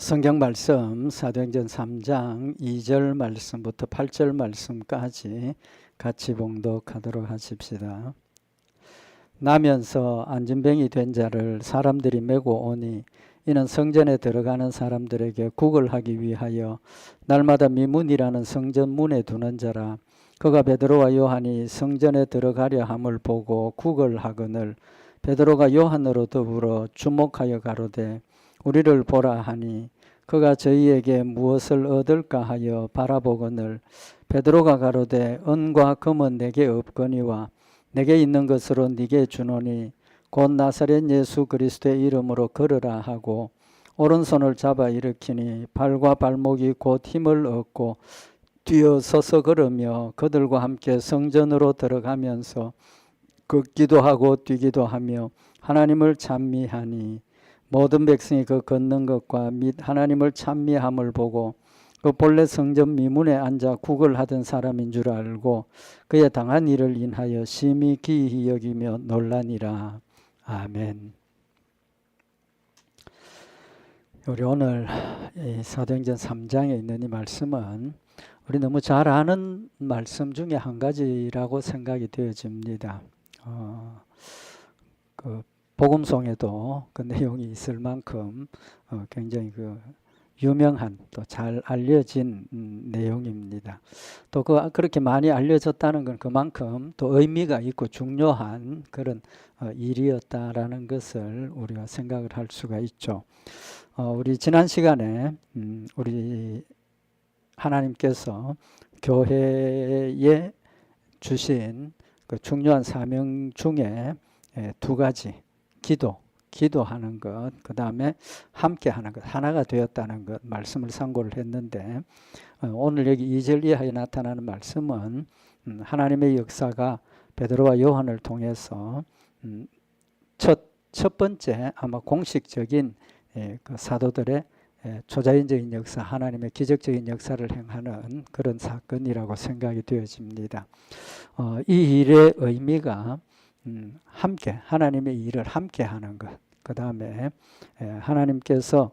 성경 말씀 사도행전 3장 2절 말씀부터 8절 말씀까지 같이 봉독하도록 하십시다. 나면서 안진병이 된 자를 사람들이 메고 오니 이는 성전에 들어가는 사람들에게 구걸하기 위하여 날마다 미문이라는 성전 문에 두는 자라. 그가 베드로와 요한이 성전에 들어가려 함을 보고 구걸하거늘 베드로가 요한으로 더불어 주목하여 가로되 우리를 보라 하니 그가 저희에게 무엇을 얻을까 하여 바라보거늘 베드로가 가로되 은과 금은 내게 없거니와 내게 있는 것으로 네게 주노니 곧 나사렛 예수 그리스도의 이름으로 걸으라 하고 오른손을 잡아 일으키니 발과 발목이 곧 힘을 얻고 뛰어 서서 걸으며 그들과 함께 성전으로 들어가면서 걷기도 하고 뛰기도 하며 하나님을 찬미하니 모든 백성이 그 걷는 것과 및 하나님을 찬미함을 보고 그 본래 성전 미문에 앉아 구걸하던 사람인 줄 알고 그의 당한 일을 인하여 심히 기이히 여기며 놀라니라. 아멘. 우리 오늘 사도행전 3장에 있는 이 말씀은 우리 너무 잘 아는 말씀 중에 한 가지라고 생각이 되어집니다. 복음송에도 그 내용이 있을 만큼 굉장히 유명한 또 잘 알려진 내용입니다. 또 그렇게 많이 알려졌다는 건 그만큼 또 의미가 있고 중요한 그런 일이었다라는 것을 우리가 생각을 할 수가 있죠. 우리 지난 시간에 우리 하나님께서 교회에 주신 그 중요한 사명 중에 두 가지 기도하는 것, 그 다음에 함께 하는 것, 하나가 되었다는 것 말씀을 상고를 했는데 오늘 여기 2절 이하에 나타나는 말씀은 하나님의 역사가 베드로와 요한을 통해서 첫 번째 아마 공식적인 그 사도들의 초자연적인 역사, 하나님의 기적적인 역사를 행하는 그런 사건이라고 생각이 되어집니다. 이 일의 의미가 함께 하나님의 일을 함께 하는 것, 그 다음에 하나님께서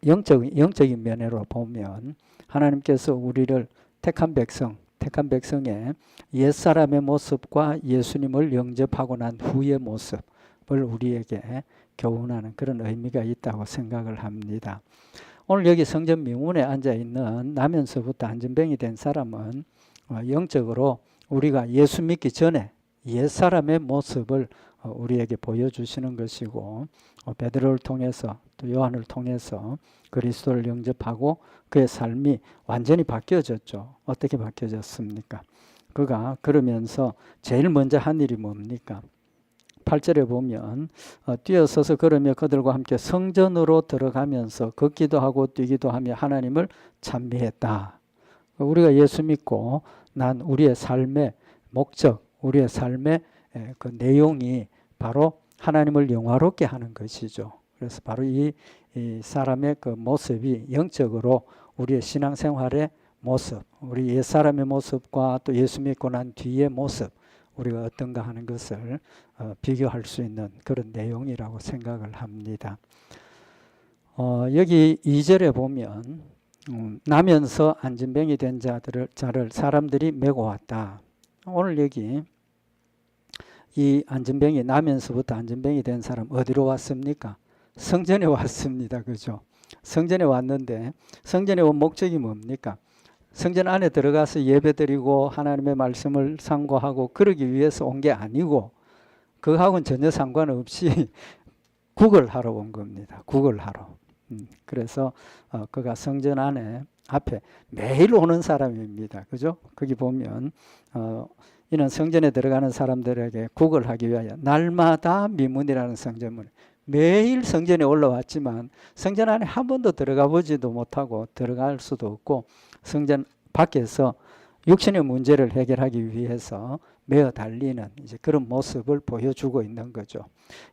영적인 면으로 보면 하나님께서 우리를 택한 백성의 옛사람의 모습과 예수님을 영접하고 난 후의 모습을 우리에게 교훈하는 그런 의미가 있다고 생각을 합니다. 오늘 여기 성전 미문에 앉아있는 나면서부터 안진병이 된 사람은 영적으로 우리가 예수 믿기 전에 옛사람의 모습을 우리에게 보여주시는 것이고 베드로를 통해서 또 요한을 통해서 그리스도를 영접하고 그의 삶이 완전히 바뀌어졌죠. 어떻게 바뀌어졌습니까? 그가 그러면서 제일 먼저 한 일이 뭡니까? 8절에 보면 뛰어서서 걸으며 그들과 함께 성전으로 들어가면서 걷기도 하고 뛰기도 하며 하나님을 찬미했다. 우리가 예수 믿고 난 우리의 삶의 목적, 우리의 삶의 그 내용이 바로 하나님을 영화롭게 하는 것이죠. 그래서 바로 이 사람의 그 모습이 영적으로 우리의 신앙생활의 모습, 우리 옛사람의 모습과 또 예수 믿고 난 뒤의 모습, 우리가 어떤가 하는 것을 비교할 수 있는 그런 내용이라고 생각을 합니다. 여기 2절에 보면 나면서 안진병이 된 자를 사람들이 메고 왔다. 오늘 여기 이 안진병이 나면서부터 안진병이 된 사람 어디로 왔습니까? 성전에 왔습니다. 그죠? 성전에 왔는데 성전에 온 목적이 뭡니까? 성전 안에 들어가서 예배드리고 하나님의 말씀을 상고하고 그러기 위해서 온 게 아니고 그하고는 전혀 상관없이 구걸하러 온 겁니다. 구걸하러. 그래서 그가 성전 앞에 매일 오는 사람입니다. 그죠? 거기 보면 이는 성전에 들어가는 사람들에게 구걸하기 위하여 날마다 미문이라는 성전문 매일 성전에 올라왔지만 성전 안에 한 번도 들어가 보지도 못하고 들어갈 수도 없고 성전 밖에서 육신의 문제를 해결하기 위해서 매어 달리는 이제 그런 모습을 보여주고 있는 거죠.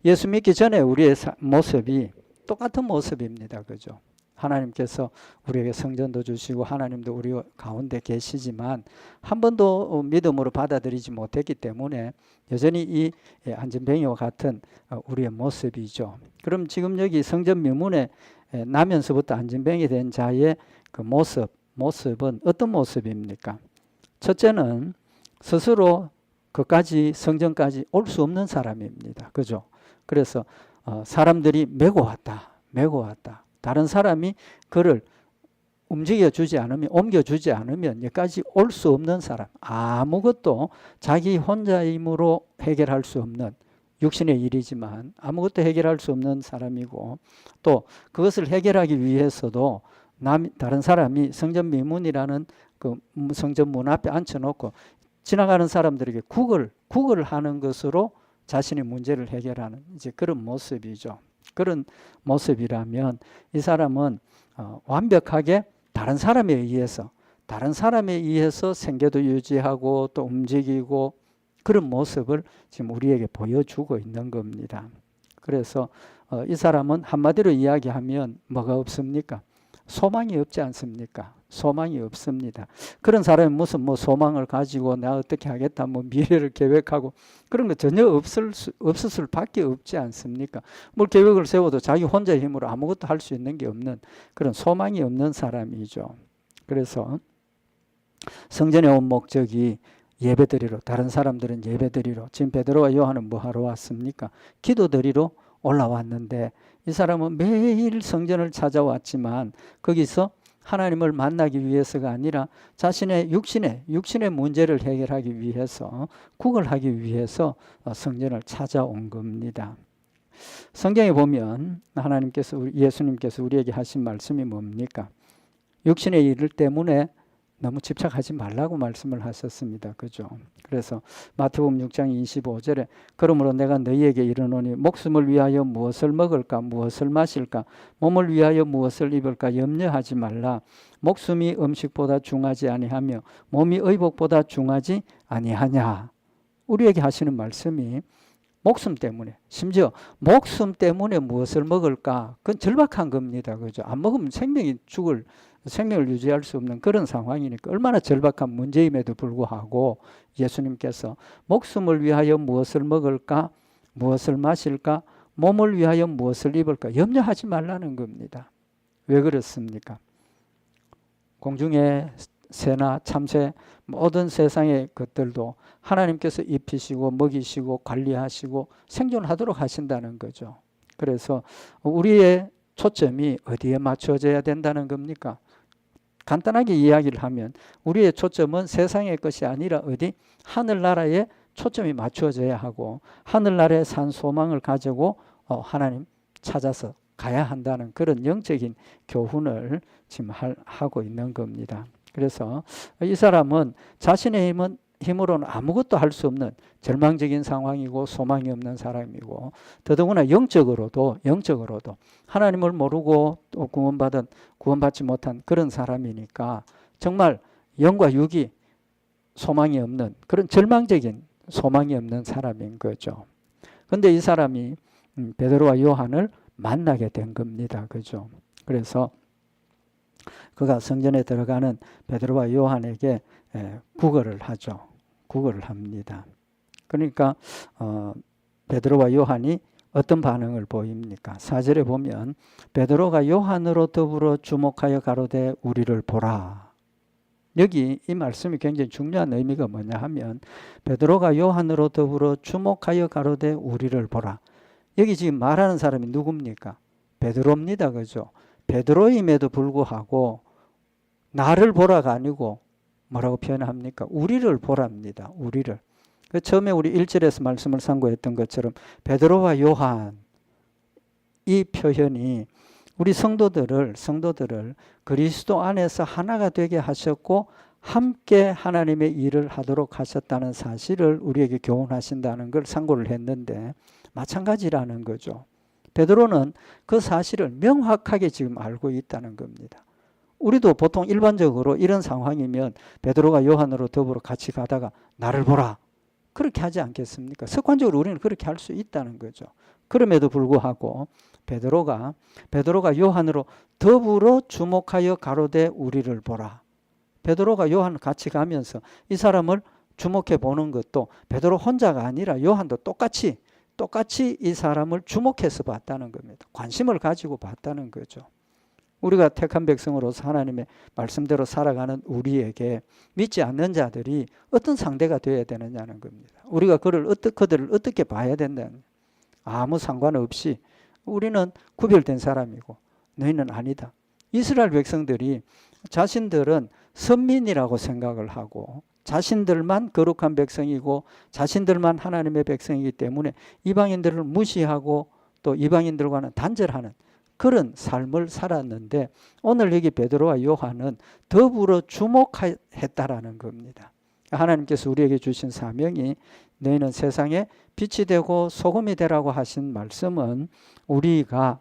예수 믿기 전에 우리의 모습이 똑같은 모습입니다. 그죠? 하나님께서 우리에게 성전도 주시고 하나님도 우리 가운데 계시지만 한 번도 믿음으로 받아들이지 못했기 때문에 여전히 이 안진뱅이와 같은 우리의 모습이죠. 그럼 지금 여기 성전 미문에 나면서부터 안진병이 된 자의 그 모습은 어떤 모습입니까? 첫째는 스스로 그까지 성전까지 올 수 없는 사람입니다. 그죠? 그래서 사람들이 메고 왔다. 다른 사람이 그를 움직여주지 않으면, 옮겨주지 않으면 여기까지 올 수 없는 사람, 아무것도 자기 혼자의 힘으로 해결할 수 없는, 육신의 일이지만 아무것도 해결할 수 없는 사람이고, 또 그것을 해결하기 위해서도 다른 사람이 성전 미문이라는 그 성전 문 앞에 앉혀놓고 지나가는 사람들에게 국을 하는 것으로 자신의 문제를 해결하는 이제 그런 모습이죠. 그런 모습이라면 이 사람은 완벽하게 다른 사람에 의해서 생계도 유지하고 또 움직이고 그런 모습을 지금 우리에게 보여주고 있는 겁니다. 그래서 이 사람은 한마디로 이야기하면 뭐가 없습니까? 소망이 없지 않습니까? 소망이 없습니다. 그런 사람이 무슨 소망을 가지고 내가 어떻게 하겠다, 미래를 계획하고 그런 거 전혀 없을 수밖에 없지 않습니까? 계획을 세워도 자기 혼자의 힘으로 아무것도 할 수 있는 게 없는 그런 소망이 없는 사람이죠. 그래서 성전에 온 목적이 예배드리러, 다른 사람들은 예배드리러, 지금 베드로와 요한은 뭐 하러 왔습니까? 기도드리러 올라왔는데 이 사람은 매일 성전을 찾아왔지만 거기서 하나님을 만나기 위해서가 아니라 자신의 육신의 문제를 해결하기 위해서, 국을 하기 위해서 성전을 찾아온 겁니다. 성경에 보면 예수님께서 우리에게 하신 말씀이 뭡니까? 육신의 일 때문에 너무 집착하지 말라고 말씀을 하셨습니다. 그죠? 그래서 마태복음 6장 25절에 그러므로 내가 너희에게 이르노니 목숨을 위하여 무엇을 먹을까 무엇을 마실까 몸을 위하여 무엇을 입을까 염려하지 말라. 목숨이 음식보다 중하지 아니하며 몸이 의복보다 중하지 아니하냐. 우리에게 하시는 말씀이 목숨 때문에, 심지어 목숨 때문에 무엇을 먹을까? 그건 절박한 겁니다. 그죠? 안 먹으면 생명을 유지할 수 없는 그런 상황이니까 얼마나 절박한 문제임에도 불구하고 예수님께서 목숨을 위하여 무엇을 먹을까, 무엇을 마실까, 몸을 위하여 무엇을 입을까 염려하지 말라는 겁니다. 왜 그렇습니까? 공중의 새나 참새 모든 세상의 것들도 하나님께서 입히시고 먹이시고 관리하시고 생존하도록 하신다는 거죠. 그래서 우리의 초점이 어디에 맞춰져야 된다는 겁니까? 간단하게 이야기를 하면 우리의 초점은 세상의 것이 아니라 어디? 하늘나라에 초점이 맞춰져야 하고 하늘나라에 산 소망을 가지고 하나님 찾아서 가야 한다는 그런 영적인 교훈을 지금 하고 있는 겁니다. 그래서 이 사람은 자신의 힘으로는 아무것도 할 수 없는 절망적인 상황이고 소망이 없는 사람이고 더더구나 영적으로도 하나님을 모르고 또 구원받지 못한 그런 사람이니까 정말 영과 육이 소망이 없는 그런 절망적인 소망이 없는 사람인 거죠. 그런데 이 사람이 베드로와 요한을 만나게 된 겁니다. 그죠? 그래서 그가 성전에 들어가는 베드로와 요한에게 구걸을 하죠. 구걸을 합니다. 그러니까 베드로와 요한이 어떤 반응을 보입니까? 4절에 보면 베드로가 요한으로 더불어 주목하여 가로되 우리를 보라. 여기 이 말씀이 굉장히 중요한 의미가 뭐냐 하면 베드로가 요한으로 더불어 주목하여 가로되 우리를 보라. 여기 지금 말하는 사람이 누굽니까? 베드로입니다. 그죠? 베드로임에도 불구하고 나를 보라가 아니고 뭐라고 표현합니까? 우리를 보랍니다. 우리를. 처음에 우리 1절에서 말씀을 상고했던 것처럼 베드로와 요한 이 표현이 우리 성도들을 그리스도 안에서 하나가 되게 하셨고 함께 하나님의 일을 하도록 하셨다는 사실을 우리에게 교훈하신다는 걸 상고를 했는데 마찬가지라는 거죠. 베드로는 그 사실을 명확하게 지금 알고 있다는 겁니다. 우리도 보통 일반적으로 이런 상황이면 베드로가 요한으로 더불어 같이 가다가 나를 보라 그렇게 하지 않겠습니까? 습관적으로 우리는 그렇게 할 수 있다는 거죠. 그럼에도 불구하고 베드로가 요한으로 더불어 주목하여 가로되 우리를 보라. 베드로가 요한 같이 가면서 이 사람을 주목해 보는 것도 베드로 혼자가 아니라 요한도 똑같이 이 사람을 주목해서 봤다는 겁니다. 관심을 가지고 봤다는 거죠. 우리가 택한 백성으로서 하나님의 말씀대로 살아가는 우리에게 믿지 않는 자들이 어떤 상대가 되어야 되느냐는 겁니다. 우리가 그들을 어떻게 봐야 된다는, 아무 상관없이 우리는 구별된 사람이고 너희는 아니다. 이스라엘 백성들이 자신들은 선민이라고 생각을 하고 자신들만 거룩한 백성이고 자신들만 하나님의 백성이기 때문에 이방인들을 무시하고 또 이방인들과는 단절하는 그런 삶을 살았는데, 오늘 여기 베드로와 요한은 더불어 주목했다라는 겁니다. 하나님께서 우리에게 주신 사명이 너희는 세상에 빛이 되고 소금이 되라고 하신 말씀은 우리가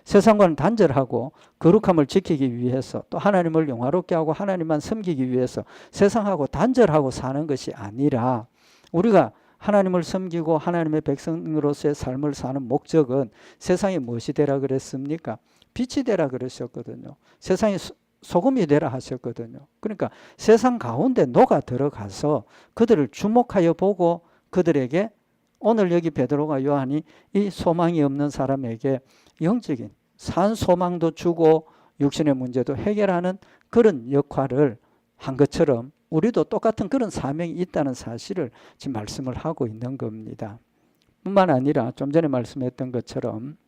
세상과는 단절하고 거룩함을 지키기 위해서, 또 하나님을 영화롭게 하고 하나님만 섬기기 위해서 세상하고 단절하고 사는 것이 아니라, 우리가 하나님을 섬기고 하나님의 백성으로서의 삶을 사는 목적은 세상에 무엇이 되라 그랬습니까? 빛이 되라 그러셨거든요. 세상에 소금이 되라 하셨거든요. 그러니까 세상 가운데 녹아 들어가서 그들을 주목하여 보고 그들에게, 오늘 여기 베드로가 요한이 이 소망이 없는 사람에게 영적인 산 소망도 주고 육신의 문제도 해결하는 그런 역할을 한 것처럼 우리도 똑같은 그런 사명이 있다는 사실을 지금 말씀을 하고 있는 겁니다. 뿐만 아니라 좀 전에 말씀했던 것처럼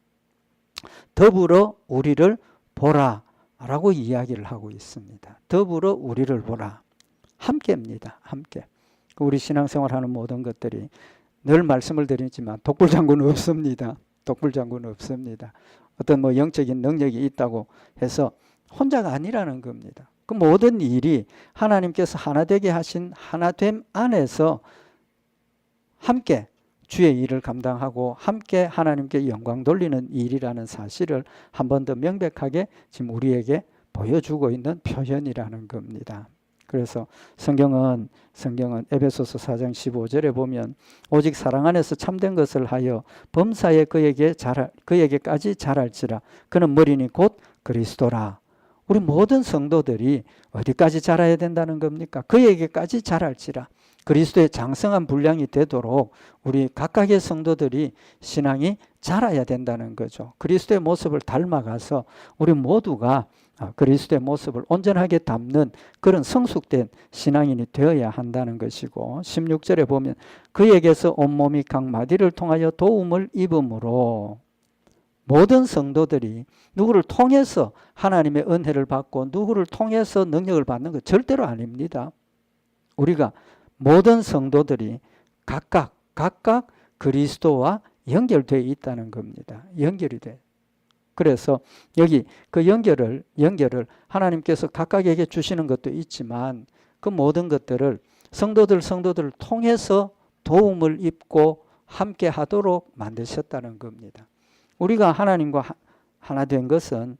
더불어 우리를 보라 라고 이야기를 하고 있습니다. 더불어 우리를 보라. 함께입니다. 함께. 우리 신앙생활하는 모든 것들이 늘 말씀을 드리지만 독불장군은 없습니다. 독불장군은 없습니다. 어떤 영적인 능력이 있다고 해서 혼자가 아니라는 겁니다. 그 모든 일이 하나님께서 하나 되게 하신 하나됨 안에서 함께 주의 일을 감당하고 함께 하나님께 영광 돌리는 일이라는 사실을 한 번 더 명백하게 지금 우리에게 보여주고 있는 표현이라는 겁니다. 그래서 성경은 에베소서 4장 15절에 보면 오직 사랑 안에서 참된 것을 하여 범사에 그에게까지 자랄지라. 그는 머리니 곧 그리스도라. 우리 모든 성도들이 어디까지 자라야 된다는 겁니까? 그에게까지 자랄지라. 그리스도의 장성한 분량이 되도록 우리 각각의 성도들이 신앙이 자라야 된다는 거죠. 그리스도의 모습을 닮아가서 우리 모두가 그리스도의 모습을 온전하게 담는 그런 성숙된 신앙인이 되어야 한다는 것이고, 16절에 보면 그에게서 온몸이 각 마디를 통하여 도움을 입음으로, 모든 성도들이 누구를 통해서 하나님의 은혜를 받고 누구를 통해서 능력을 받는 것 절대로 아닙니다. 우리가 모든 성도들이 각각 그리스도와 연결되어 있다는 겁니다. 연결이 돼. 그래서 여기 그 연결을 하나님께서 각각에게 주시는 것도 있지만 그 모든 것들을 성도들을 통해서 도움을 입고 함께 하도록 만드셨다는 겁니다. 우리가 하나님과 하나 된 것은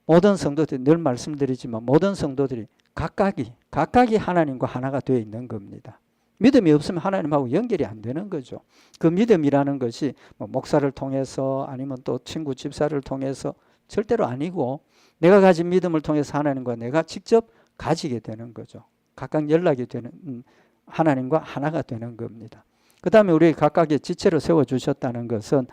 모든 성도들이, 늘 말씀드리지만 모든 성도들이 각각이 하나님과 하나가 되어 있는 겁니다. 믿음이 없으면 하나님하고 연결이 안 되는 거죠. 그 믿음이라는 것이 목사를 통해서 아니면 또 친구 집사를 통해서 절대로 아니고, 내가 가진 믿음을 통해서 하나님과 내가 직접 가지게 되는 거죠. 각각 연락이 되는, 하나님과 하나가 되는 겁니다. 그 다음에 우리 각각의 지체로 세워주셨다는 것은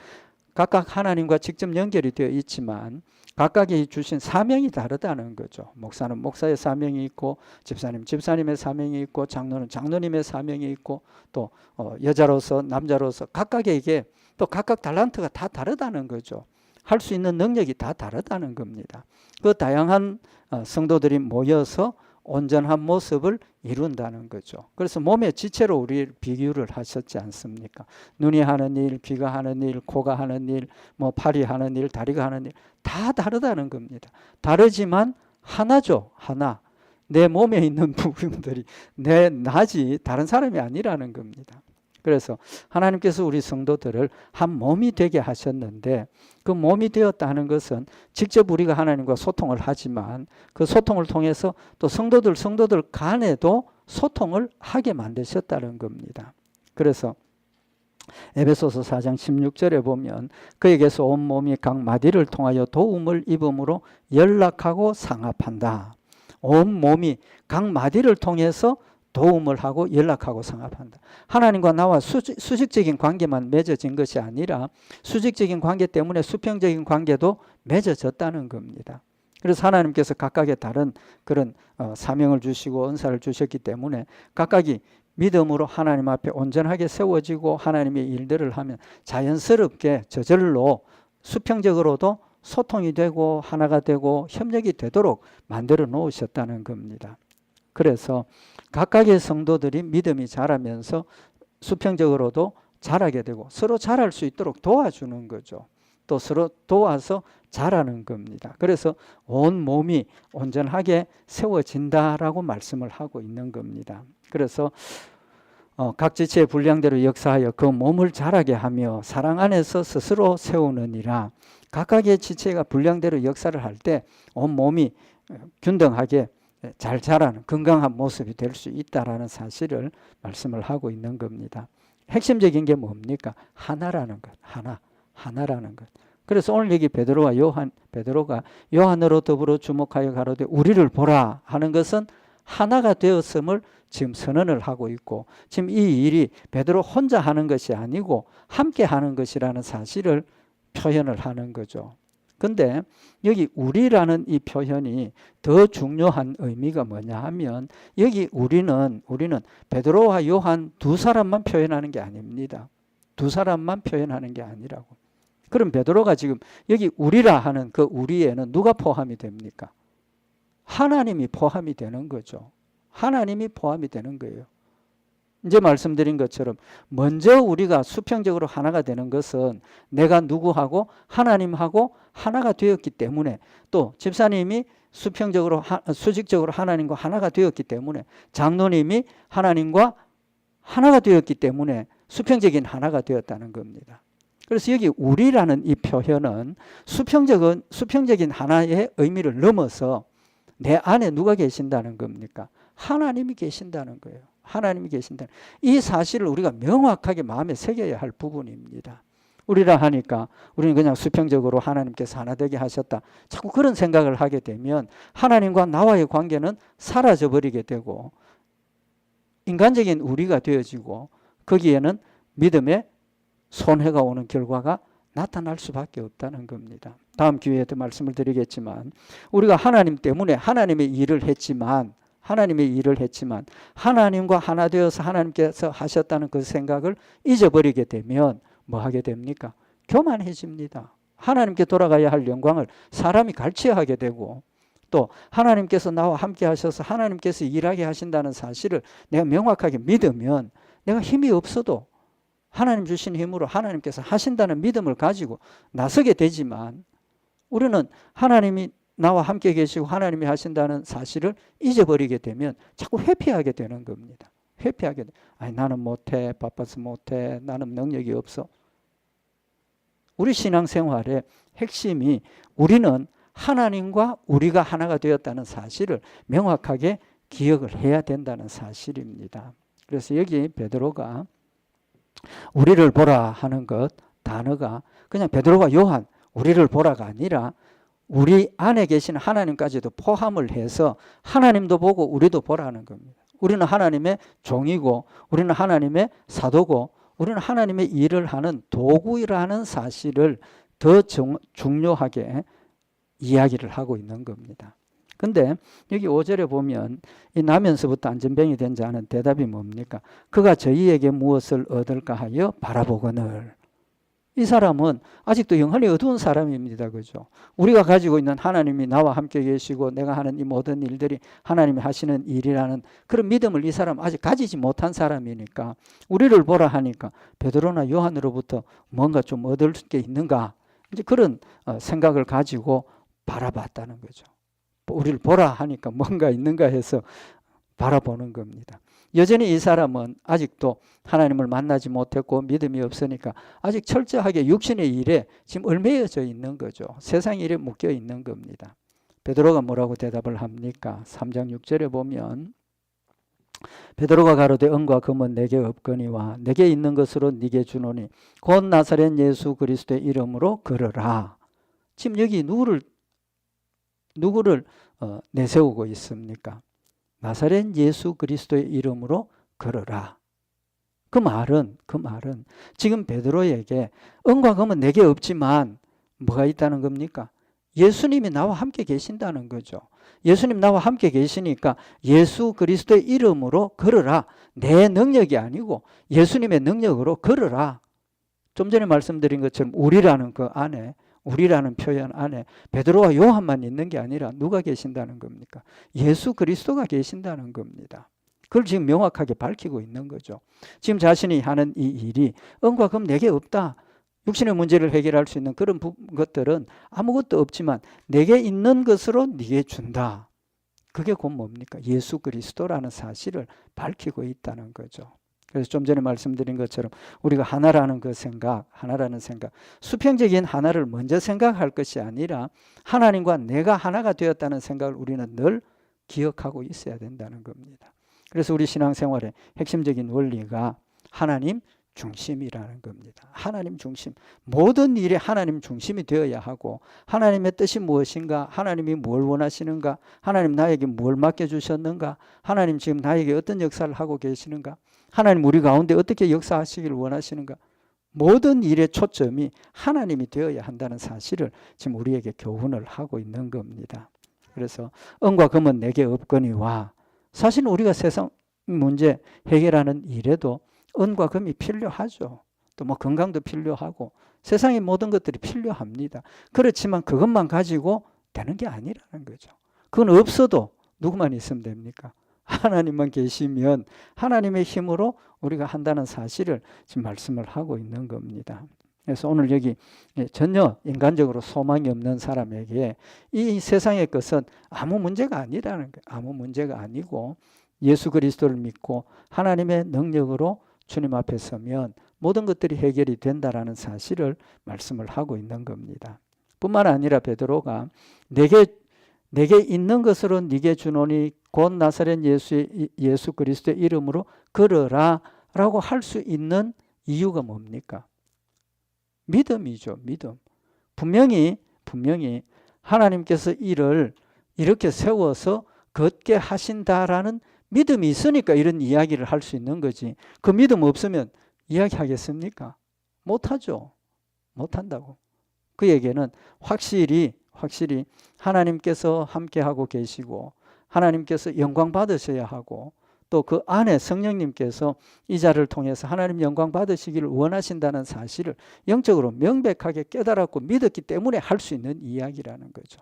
각각 하나님과 직접 연결이 되어 있지만 각각이 주신 사명이 다르다는 거죠. 목사는 목사의 사명이 있고, 집사님의 사명이 있고, 장로는 장로님의 사명이 있고, 또 여자로서 남자로서 각각에게 또 각각 달란트가 다 다르다는 거죠. 할 수 있는 능력이 다 다르다는 겁니다. 그 다양한 성도들이 모여서 온전한 모습을 이룬다는 거죠. 그래서 몸의 지체로 우리를 비유를 하셨지 않습니까? 눈이 하는 일, 귀가 하는 일, 코가 하는 일, 팔이 하는 일, 다리가 하는 일 다 다르다는 겁니다. 다르지만 하나죠. 하나. 내 몸에 있는 부분들이 나지 다른 사람이 아니라는 겁니다. 그래서 하나님께서 우리 성도들을 한 몸이 되게 하셨는데, 그 몸이 되었다는 것은 직접 우리가 하나님과 소통을 하지만 그 소통을 통해서 또 성도들 간에도 소통을 하게 만드셨다는 겁니다. 그래서 에베소서 4장 16절에 보면 그에게서 온몸이 각 마디를 통하여 도움을 입음으로 연락하고 상합한다. 온몸이 각 마디를 통해서 도움을 하고 연락하고 상합한다. 하나님과 나와 수직적인 관계만 맺어진 것이 아니라 수직적인 관계 때문에 수평적인 관계도 맺어졌다는 겁니다. 그래서 하나님께서 각각의 다른 그런 사명을 주시고 은사를 주셨기 때문에 각각이 믿음으로 하나님 앞에 온전하게 세워지고 하나님의 일들을 하면 자연스럽게 저절로 수평적으로도 소통이 되고 하나가 되고 협력이 되도록 만들어 놓으셨다는 겁니다. 그래서 각각의 성도들이 믿음이 자라면서 수평적으로도 자라게 되고 서로 자랄 수 있도록 도와주는 거죠. 또 서로 도와서 자라는 겁니다. 그래서 온 몸이 온전하게 세워진다라고 말씀을 하고 있는 겁니다. 그래서 각 지체의 분량대로 역사하여 그 몸을 자라게 하며 사랑 안에서 스스로 세우느니라. 각각의 지체가 분량대로 역사를 할 때 온 몸이 균등하게 잘 자라는 건강한 모습이 될 수 있다라는 사실을 말씀을 하고 있는 겁니다. 핵심적인 게 뭡니까? 하나라는 것. 하나라는 것. 그래서 오늘 여기 베드로가 요한으로 더불어 주목하여 가로되 우리를 보라 하는 것은 하나가 되었음을 지금 선언을 하고 있고, 지금 이 일이 베드로 혼자 하는 것이 아니고 함께 하는 것이라는 사실을 표현을 하는 거죠. 근데 여기 우리라는 이 표현이 더 중요한 의미가 뭐냐 하면, 여기 우리는 베드로와 요한 두 사람만 표현하는 게 아닙니다. 두 사람만 표현하는 게 아니라고. 그럼 베드로가 지금 여기 우리라 하는 그 우리에는 누가 포함이 됩니까? 하나님이 포함이 되는 거죠. 하나님이 포함이 되는 거예요. 이제 말씀드린 것처럼 먼저 우리가 수평적으로 하나가 되는 것은 내가 누구하고 하나님하고 하나가 되었기 때문에, 또 집사님이 수직적으로 하나님과 하나가 되었기 때문에, 장로님이 하나님과 하나가 되었기 때문에 수평적인 하나가 되었다는 겁니다. 그래서 여기 우리라는 이 표현은 수평적인 하나의 의미를 넘어서 내 안에 누가 계신다는 겁니까? 하나님이 계신다는 거예요. 하나님이 계신다는, 이 사실을 우리가 명확하게 마음에 새겨야 할 부분입니다. 우리라 하니까 우리는 그냥 수평적으로 하나님께서 하나 되게 하셨다, 자꾸 그런 생각을 하게 되면 하나님과 나와의 관계는 사라져버리게 되고 인간적인 우리가 되어지고 거기에는 믿음의 손해가 오는 결과가 나타날 수밖에 없다는 겁니다. 다음 기회에도 말씀을 드리겠지만, 우리가 하나님 때문에 하나님의 일을 했지만 하나님과 하나 되어서 하나님께서 하셨다는 그 생각을 잊어버리게 되면 뭐 하게 됩니까? 교만해집니다. 하나님께 돌아가야 할 영광을 사람이 갈취하게 되고, 또 하나님께서 나와 함께 하셔서 하나님께서 일하게 하신다는 사실을 내가 명확하게 믿으면 내가 힘이 없어도 하나님 주신 힘으로 하나님께서 하신다는 믿음을 가지고 나서게 되지만, 우리는 하나님이 나와 함께 계시고 하나님이 하신다는 사실을 잊어버리게 되면 자꾸 회피하게 되는 겁니다. 회피하게 돼. 아니, 나는 못해, 바빠서 못해, 나는 능력이 없어. 우리 신앙생활의 핵심이 우리는 하나님과 우리가 하나가 되었다는 사실을 명확하게 기억을 해야 된다는 사실입니다. 그래서 여기 베드로가 우리를 보라 하는 것, 단어가 그냥 베드로와 요한 우리를 보라가 아니라 우리 안에 계신 하나님까지도 포함을 해서 하나님도 보고 우리도 보라는 겁니다. 우리는 하나님의 종이고 우리는 하나님의 사도고 우리는 하나님의 일을 하는 도구라는 사실을 더 중요하게 이야기를 하고 있는 겁니다. 근데 여기 5절에 보면 이 나면서부터 안전병이 된 자는 대답이 뭡니까? 그가 저희에게 무엇을 얻을까 하여 바라보거늘. 이 사람은 아직도 영혼이 어두운 사람입니다. 그죠? 우리가 가지고 있는 하나님이 나와 함께 계시고 내가 하는 이 모든 일들이 하나님이 하시는 일이라는 그런 믿음을 이 사람 아직 가지지 못한 사람이니까, 우리를 보라 하니까 베드로나 요한으로부터 뭔가 좀 얻을 게 있는가, 이제 그런 생각을 가지고 바라봤다는 거죠. 우리를 보라 하니까 뭔가 있는가 해서 바라보는 겁니다. 여전히 이 사람은 아직도 하나님을 만나지 못했고 믿음이 없으니까 아직 철저하게 육신의 일에 지금 얽매여져 있는 거죠. 세상 일에 묶여 있는 겁니다. 베드로가 뭐라고 대답을 합니까? 3장 6절에 보면 베드로가 가로되 은과 금은 내게 없거니와 내게 있는 것으로 네게 주노니 곧 나사렛 예수 그리스도의 이름으로 걸으라. 지금 여기 누구를 내세우고 있습니까? 나사렛 예수 그리스도의 이름으로 걸으라. 그 말은 지금 베드로에게 은과 금은 내게 없지만 뭐가 있다는 겁니까? 예수님이 나와 함께 계신다는 거죠. 예수님 나와 함께 계시니까 예수 그리스도의 이름으로 걸어라. 내 능력이 아니고 예수님의 능력으로 걸어라. 좀 전에 말씀드린 것처럼 우리라는 그 안에, 우리라는 표현 안에 베드로와 요한만 있는 게 아니라 누가 계신다는 겁니까? 예수 그리스도가 계신다는 겁니다. 그걸 지금 명확하게 밝히고 있는 거죠. 지금 자신이 하는 이 일이 은과 금 내게 없다. 육신의 문제를 해결할 수 있는 그런 것들은 아무것도 없지만 내게 있는 것으로 네게 준다. 그게 곧 뭡니까? 예수 그리스도라는 사실을 밝히고 있다는 거죠. 그래서 좀 전에 말씀드린 것처럼 우리가 하나라는 그 생각, 하나라는 생각, 수평적인 하나를 먼저 생각할 것이 아니라 하나님과 내가 하나가 되었다는 생각을 우리는 늘 기억하고 있어야 된다는 겁니다. 그래서 우리 신앙생활의 핵심적인 원리가 하나님 중심이라는 겁니다. 하나님 중심. 모든 일에 하나님 중심이 되어야 하고 하나님의 뜻이 무엇인가? 하나님이 뭘 원하시는가? 하나님 나에게 뭘 맡겨주셨는가? 하나님 지금 나에게 어떤 역사를 하고 계시는가? 하나님 우리 가운데 어떻게 역사하시기를 원하시는가? 모든 일의 초점이 하나님이 되어야 한다는 사실을 지금 우리에게 교훈을 하고 있는 겁니다. 그래서 은과 금은 내게 없거니와 사실 우리가 세상 문제 해결하는 일에도 은과 금이 필요하죠. 또 뭐 건강도 필요하고 세상의 모든 것들이 필요합니다. 그렇지만 그것만 가지고 되는 게 아니라는 거죠. 그건 없어도 누구만 있으면 됩니까? 하나님만 계시면 하나님의 힘으로 우리가 한다는 사실을 지금 말씀을 하고 있는 겁니다. 그래서 오늘 여기 전혀 인간적으로 소망이 없는 사람에게 이 세상의 것은 아무 문제가 아니라는 거예요. 아무 문제가 아니고 예수 그리스도를 믿고 하나님의 능력으로 주님 앞에 서면 모든 것들이 해결이 된다라는 사실을 말씀을 하고 있는 겁니다. 뿐만 아니라 베드로가 내게 있는 것으로 네게 주노니 곧 나사렛 예수 그리스도의 이름으로 걸어라 라고 할 수 있는 이유가 뭡니까? 믿음이죠. 믿음. 분명히 하나님께서 이를 이렇게 세워서 걷게 하신다라는 믿음이 있으니까 이런 이야기를 할 수 있는 거지. 그 믿음 없으면 이야기하겠습니까? 못하죠. 못한다고. 그에게는 확실히 하나님께서 함께하고 계시고 하나님께서 영광 받으셔야 하고 또 그 안에 성령님께서 이 자를 통해서 하나님 영광 받으시기를 원하신다는 사실을 영적으로 명백하게 깨달았고 믿었기 때문에 할 수 있는 이야기라는 거죠.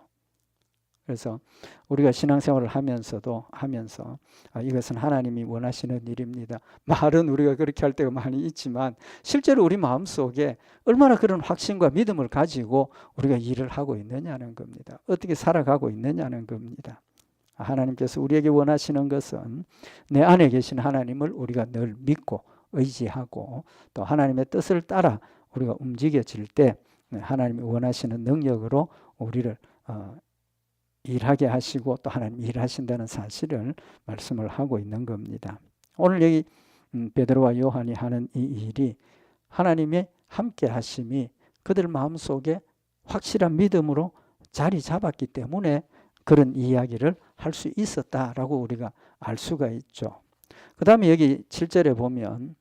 그래서 우리가 신앙생활을 하면서 이것은 하나님이 원하시는 일입니다. 말은 우리가 그렇게 할 때가 많이 있지만 실제로 우리 마음속에 얼마나 그런 확신과 믿음을 가지고 우리가 일을 하고 있느냐는 겁니다. 어떻게 살아가고 있느냐는 겁니다. 하나님께서 우리에게 원하시는 것은 내 안에 계신 하나님을 우리가 늘 믿고 의지하고 또 하나님의 뜻을 따라 우리가 움직여질 때 하나님이 원하시는 능력으로 우리를 일하게 하시고 또 하나님이 일하신다는 사실을 말씀을 하고 있는 겁니다. 오늘 여기 베드로와 요한이 하는 이 일이 하나님의 함께 하심이 그들 마음속에 확실한 믿음으로 자리 잡았기 때문에 그런 이야기를 할 수 있었다라고 우리가 알 수가 있죠. 그 다음에 여기 7절에 보면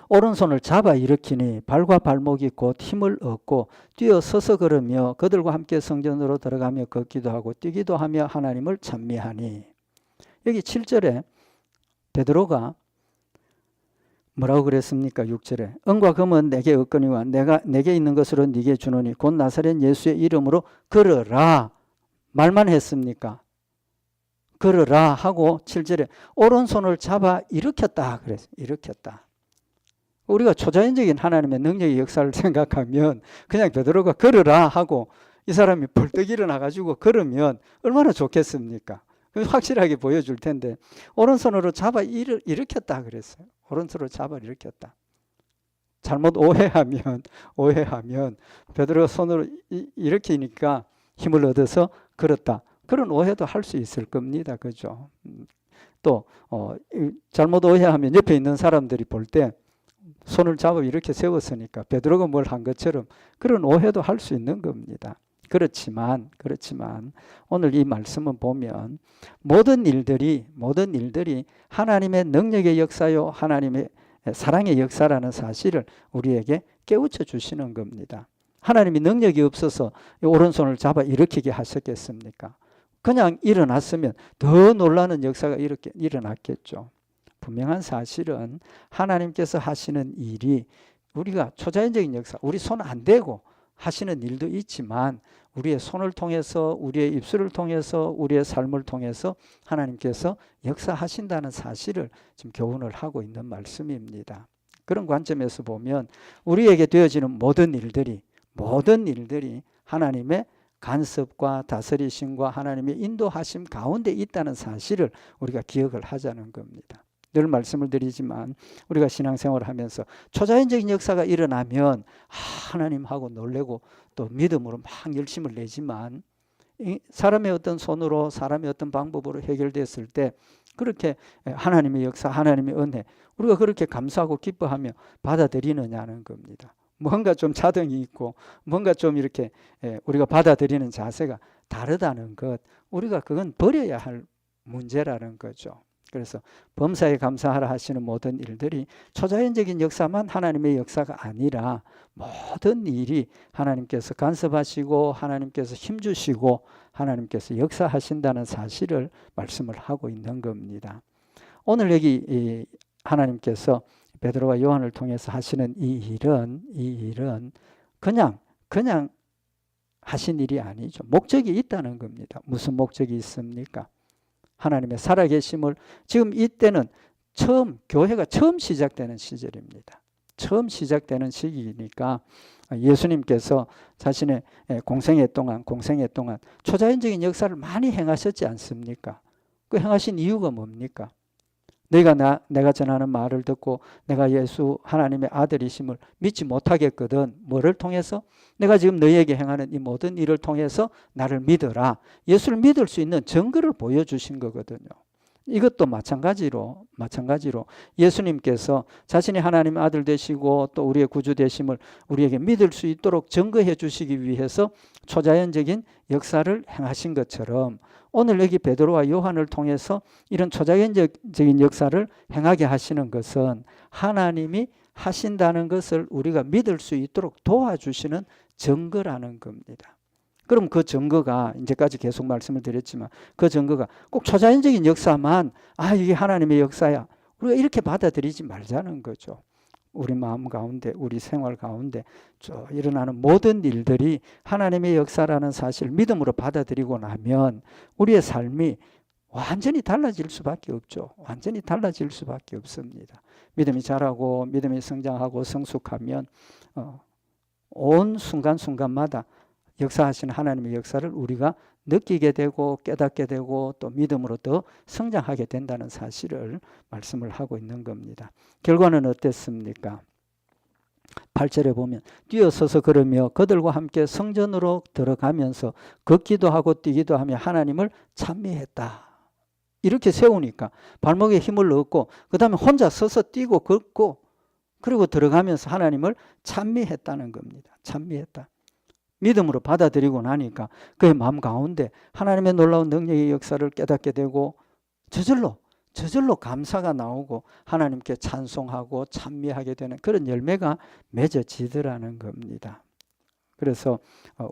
오른손을 잡아 일으키니 발과 발목이 곧 힘을 얻고 뛰어 서서 걸으며 그들과 함께 성전으로 들어가며 걷기도 하고 뛰기도 하며 하나님을 찬미하니. 여기 7절에 베드로가 뭐라고 그랬습니까? 6절에 은과 금은 내게 없거니와 내게 있는 것으로 네게 주노니 곧 나사렛 예수의 이름으로 걸어라 말만 했습니까? 걸어라 하고 7절에 오른손을 잡아 일으켰다 그랬어요. 일으켰다. 우리가 초자연적인 하나님의 능력의 역사를 생각하면 그냥 베드로가 걸어라 하고 이 사람이 벌떡 일어나가지고 걸으면 얼마나 좋겠습니까? 확실하게 보여줄 텐데 오른손으로 잡아 일으켰다 그랬어요. 오른손으로 잡아 일으켰다. 잘못 오해하면 베드로가 손으로 일으키니까 힘을 얻어서 걸었다. 그런 오해도 할 수 있을 겁니다. 그죠? 또 잘못 오해하면 옆에 있는 사람들이 볼 때 손을 잡아 이렇게 세웠으니까 베드로가 뭘 한 것처럼 그런 오해도 할 수 있는 겁니다. 그렇지만 오늘 이 말씀을 보면 모든 일들이 하나님의 능력의 역사요 하나님의 사랑의 역사라는 사실을 우리에게 깨우쳐 주시는 겁니다. 하나님이 능력이 없어서 오른손을 잡아 일으키게 하셨겠습니까? 그냥 일어났으면 더 놀라는 역사가 이렇게 일어났겠죠. 분명한 사실은 하나님께서 하시는 일이 우리가 초자연적인 역사, 우리 손 안 대고 하시는 일도 있지만 우리의 손을 통해서, 우리의 입술을 통해서, 우리의 삶을 통해서 하나님께서 역사하신다는 사실을 지금 교훈을 하고 있는 말씀입니다. 그런 관점에서 보면 우리에게 되어지는 모든 일들이 하나님의 간섭과 다스리심과 하나님의 인도하심 가운데 있다는 사실을 우리가 기억을 하자는 겁니다. 늘 말씀을 드리지만 우리가 신앙생활을 하면서 초자연적인 역사가 일어나면 하나님하고 놀래고 또 믿음으로 막 열심을 내지만 사람의 어떤 손으로 사람의 어떤 방법으로 해결됐을 때 그렇게 하나님의 역사, 하나님의 은혜 우리가 그렇게 감사하고 기뻐하며 받아들이느냐는 겁니다. 뭔가 좀 자등이 있고 뭔가 좀 이렇게 우리가 받아들이는 자세가 다르다는 것, 우리가 그건 버려야 할 문제라는 거죠. 그래서 범사에 감사하라 하시는 모든 일들이 초자연적인 역사만 하나님의 역사가 아니라 모든 일이 하나님께서 간섭하시고 하나님께서 힘주시고 하나님께서 역사하신다는 사실을 말씀을 하고 있는 겁니다. 오늘 여기 하나님께서 베드로와 요한을 통해서 하시는 이 일은 그냥 하신 일이 아니죠. 목적이 있다는 겁니다. 무슨 목적이 있습니까? 하나님의 살아계심을, 지금 이때는 교회가 처음 시작되는 시절입니다. 처음 시작되는 시기니까 예수님께서 자신의 공생애 동안 초자연적인 역사를 많이 행하셨지 않습니까? 그 행하신 이유가 뭡니까? 내가 전하는 말을 듣고 내가 예수 하나님의 아들이심을 믿지 못하겠거든. 뭐를 통해서? 내가 지금 너희에게 행하는 이 모든 일을 통해서 나를 믿어라. 예수를 믿을 수 있는 증거를 보여주신 거거든요. 이것도 마찬가지로 예수님께서 자신이 하나님의 아들 되시고 또 우리의 구주 되심을 우리에게 믿을 수 있도록 증거해 주시기 위해서 초자연적인 역사를 행하신 것처럼 오늘 여기 베드로와 요한을 통해서 이런 초자연적인 역사를 행하게 하시는 것은 하나님이 하신다는 것을 우리가 믿을 수 있도록 도와주시는 증거라는 겁니다. 그럼 그 증거가 이제까지 계속 말씀을 드렸지만 그 증거가 꼭 초자연적인 역사만 이게 하나님의 역사야, 우리가 이렇게 받아들이지 말자는 거죠. 우리 마음 가운데 우리 생활 가운데 일어나는 모든 일들이 하나님의 역사라는 사실을 믿음으로 받아들이고 나면 우리의 삶이 완전히 달라질 수밖에 없죠. 완전히 달라질 수밖에 없습니다. 믿음이 자라고 믿음이 성장하고 성숙하면 온 순간순간마다 역사하시는 하나님의 역사를 우리가 느끼게 되고 깨닫게 되고 또 믿음으로 더 성장하게 된다는 사실을 말씀을 하고 있는 겁니다. 결과는 어땠습니까? 8절에 보면 뛰어서서 걸으며 그들과 함께 성전으로 들어가면서 걷기도 하고 뛰기도 하며 하나님을 찬미했다. 이렇게 세우니까 발목에 힘을 얻고 그 다음에 혼자 서서 뛰고 걷고 그리고 들어가면서 하나님을 찬미했다는 겁니다. 찬미했다. 믿음으로 받아들이고 나니까 그의 마음 가운데 하나님의 놀라운 능력의 역사를 깨닫게 되고 저절로 감사가 나오고 하나님께 찬송하고 찬미하게 되는 그런 열매가 맺어지더라는 겁니다. 그래서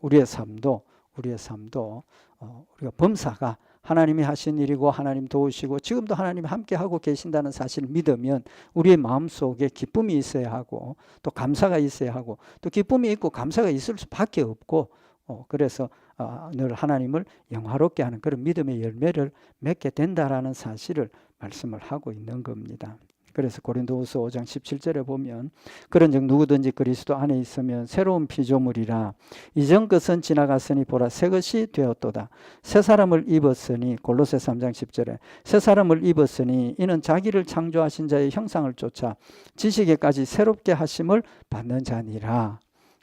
우리의 삶도 우리가 범사가 하나님이 하신 일이고 하나님 도우시고 지금도 하나님이 함께하고 계신다는 사실을 믿으면 우리의 마음속에 기쁨이 있어야 하고 또 감사가 있어야 하고 또 기쁨이 있고 감사가 있을 수밖에 없고 그래서 늘 하나님을 영화롭게 하는 그런 믿음의 열매를 맺게 된다라는 사실을 말씀을 하고 있는 겁니다. 그래서 고린도후서 5장 17절에 보면 그런즉 누구든지 그리스도 안에 있으면 새로운 피조물이라 이전 것은 지나갔으니 보라 새 것이 되었도다. 새 사람을 입었으니 골로새 3장 10절에 새 사람을 입었으니 이는 자기를 창조하신 자의 형상을 쫓아 지식에까지 새롭게 하심을 받는 자니라.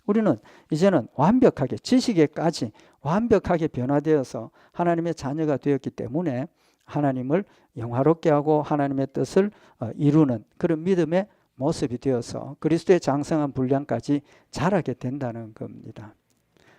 우리는 이제는 완벽하게 지식에까지 완벽하게 변화되어서 하나님의 자녀가 되었기 때문에 하나님을 영화롭게 하고 하나님의 뜻을 이루는 그런 믿음의 모습이 되어서 그리스도의 장성한 분량까지 자라게 된다는 겁니다.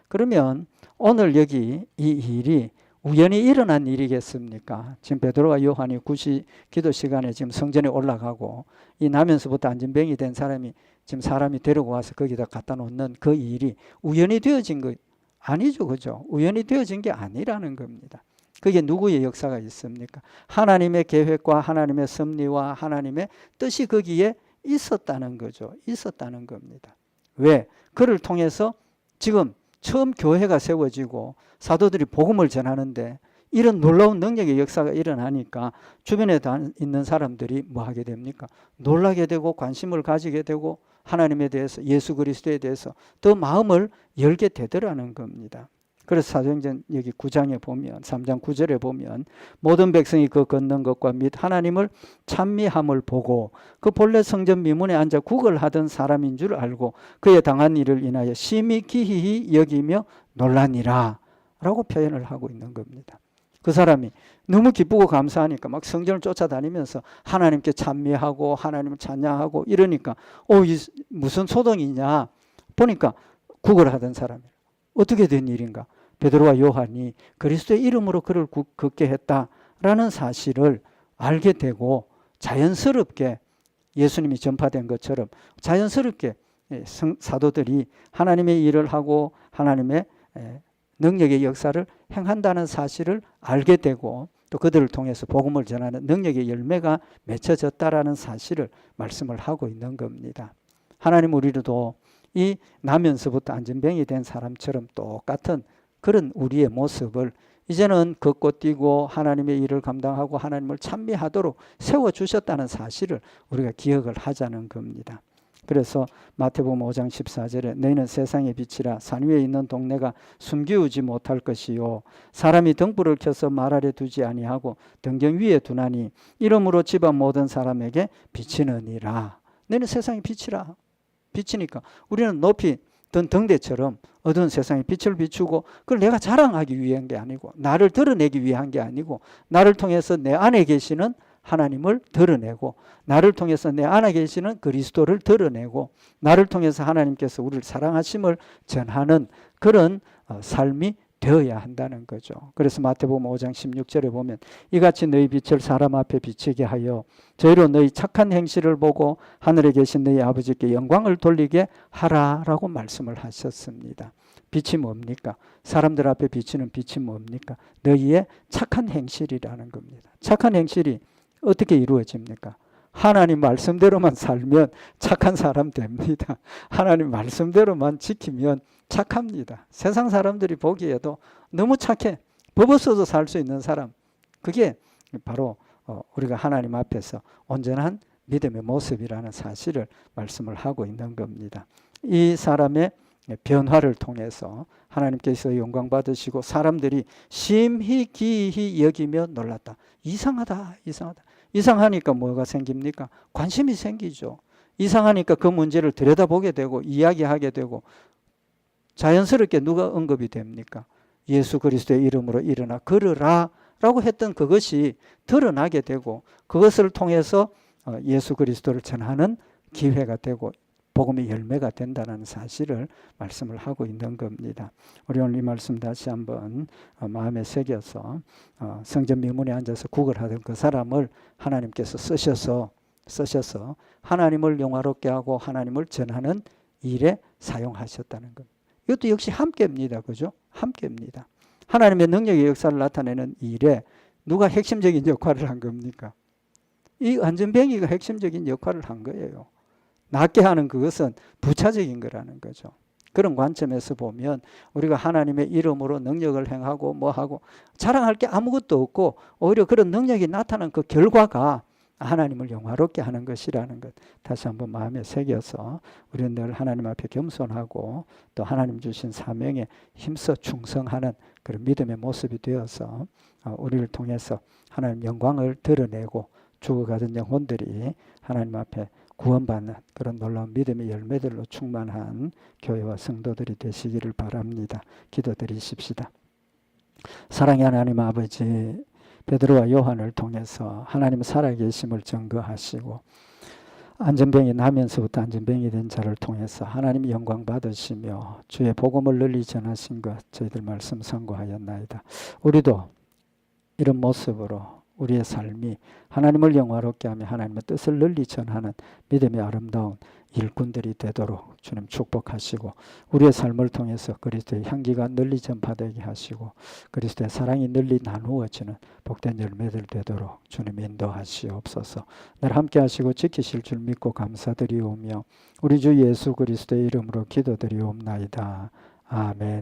그러면 오늘 여기 이 일이 우연히 일어난 일이겠습니까? 지금 베드로와 요한이 9시 기도 시간에 지금 성전에 올라가고 이 나면서부터 안진병이 된 사람이 지금 사람이 데리고 와서 거기다 갖다 놓는 그 일이 우연히 되어진 거 아니죠. 그죠? 우연히 되어진 게 아니라는 겁니다. 그게 누구의 역사가 있습니까? 하나님의 계획과 하나님의 섭리와 하나님의 뜻이 거기에 있었다는 거죠. 있었다는 겁니다. 왜? 그를 통해서 지금 처음 교회가 세워지고 사도들이 복음을 전하는데 이런 놀라운 능력의 역사가 일어나니까 주변에 있는 사람들이 뭐 하게 됩니까? 놀라게 되고 관심을 가지게 되고 하나님에 대해서, 예수 그리스도에 대해서 더 마음을 열게 되더라는 겁니다. 그래서 사도행전 여기 9장에 보면 3장 9절에 보면 모든 백성이 그 걷는 것과 및 하나님을 찬미함을 보고 그 본래 성전 미문에 앉아 구걸하던 사람인 줄 알고 그의 당한 일을 인하여 심히 기이히 여기며 놀라니라 라고 표현을 하고 있는 겁니다. 그 사람이 너무 기쁘고 감사하니까 막 성전을 쫓아다니면서 하나님께 찬미하고 하나님을 찬양하고 이러니까 무슨 소동이냐 보니까 구걸하던 사람이에요. 어떻게 된 일인가? 베드로와 요한이 그리스도의 이름으로 그를 걷게 했다라는 사실을 알게 되고 자연스럽게 예수님이 전파된 것처럼 자연스럽게 사도들이 하나님의 일을 하고 하나님의 능력의 역사를 행한다는 사실을 알게 되고 또 그들을 통해서 복음을 전하는 능력의 열매가 맺혀졌다라는 사실을 말씀을 하고 있는 겁니다. 하나님 우리도 이 나면서부터 안전병이 된 사람처럼 똑같은 그런 우리의 모습을 이제는 걷고 뛰고 하나님의 일을 감당하고 하나님을 찬미하도록 세워주셨다는 사실을 우리가 기억을 하자는 겁니다. 그래서 마태복음 5장 14절에 너희는 세상의 빛이라 산 위에 있는 동네가 숨기우지 못할 것이요 사람이 등불을 켜서 말 아래 두지 아니하고 등경 위에 두나니 이러므로 집안 모든 사람에게 비치느니라. 너희는 세상의 빛이라. 빛이니까 우리는 높이 든 등대처럼 어두운 세상에 빛을 비추고 그걸 내가 자랑하기 위한 게 아니고 나를 드러내기 위한 게 아니고 나를 통해서 내 안에 계시는 하나님을 드러내고 나를 통해서 내 안에 계시는 그리스도를 드러내고 나를 통해서 하나님께서 우리를 사랑하심을 전하는 그런 삶이 되어야 한다는 거죠. 그래서 마태복음 5장 16절에 보면 이같이 너희 빛을 사람 앞에 비치게 하여 저희로 너희 착한 행실을 보고 하늘에 계신 너희 아버지께 영광을 돌리게 하라라고 말씀을 하셨습니다. 빛이 뭡니까? 사람들 앞에 비치는 빛이 뭡니까? 너희의 착한 행실이라는 겁니다. 착한 행실이 어떻게 이루어집니까? 하나님 말씀대로만 살면 착한 사람 됩니다. 하나님 말씀대로만 지키면 착합니다. 세상 사람들이 보기에도 너무 착해. 법 없어도 살 수 있는 사람. 그게 바로 우리가 하나님 앞에서 온전한 믿음의 모습이라는 사실을 말씀을 하고 있는 겁니다. 이 사람의 변화를 통해서 하나님께서 영광 받으시고 사람들이 심히 기이히 여기며 놀랐다. 이상하다. 이상하니까 뭐가 생깁니까? 관심이 생기죠. 이상하니까 그 문제를 들여다보게 되고 이야기하게 되고 자연스럽게 누가 언급이 됩니까? 예수 그리스도의 이름으로 일어나 걸으라 라고 했던 그것이 드러나게 되고 그것을 통해서 예수 그리스도를 전하는 기회가 되고 복음의 열매가 된다는 사실을 말씀을 하고 있는 겁니다. 우리 오늘 이 말씀 다시 한번 마음에 새겨서 성전 미문에 앉아서 구걸하던 그 사람을 하나님께서 쓰셔서 하나님을 영화롭게 하고 하나님을 전하는 일에 사용하셨다는 겁니다. 이것도 역시 함께입니다. 그죠? 함께입니다. 하나님의 능력의 역사를 나타내는 일에 누가 핵심적인 역할을 한 겁니까? 이 안전뱅이가 핵심적인 역할을 한 거예요. 낫게 하는 그것은 부차적인 거라는 거죠. 그런 관점에서 보면 우리가 하나님의 이름으로 능력을 행하고 뭐하고 자랑할 게 아무것도 없고 오히려 그런 능력이 나타난 그 결과가 하나님을 영화롭게 하는 것이라는 것 다시 한번 마음에 새겨서 우리는 늘 하나님 앞에 겸손하고 또 하나님 주신 사명에 힘써 충성하는 그런 믿음의 모습이 되어서 우리를 통해서 하나님 영광을 드러내고 죽어가던 영혼들이 하나님 앞에 구원받는 그런 놀라운 믿음의 열매들로 충만한 교회와 성도들이 되시기를 바랍니다. 기도드리십시다. 사랑의 하나님 아버지, 베드로와 요한을 통해서 하나님 살아계심을 증거하시고 안전병이 나면서부터 안전병이 된 자를 통해서 하나님 영광 받으시며 주의 복음을 널리 전하신 것 저희들 말씀 선고하였나이다. 우리도 이런 모습으로 우리의 삶이 하나님을 영화롭게 하며 하나님의 뜻을 널리 전하는 믿음의 아름다운 일꾼들이 되도록 주님 축복하시고 우리의 삶을 통해서 그리스도의 향기가 널리 전파되게 하시고 그리스도의 사랑이 널리 나누어지는 복된 열매들 되도록 주님 인도하시옵소서. 늘 함께 하시고 지키실 줄 믿고 감사드리오며 우리 주 예수 그리스도의 이름으로 기도드리옵나이다. 아멘.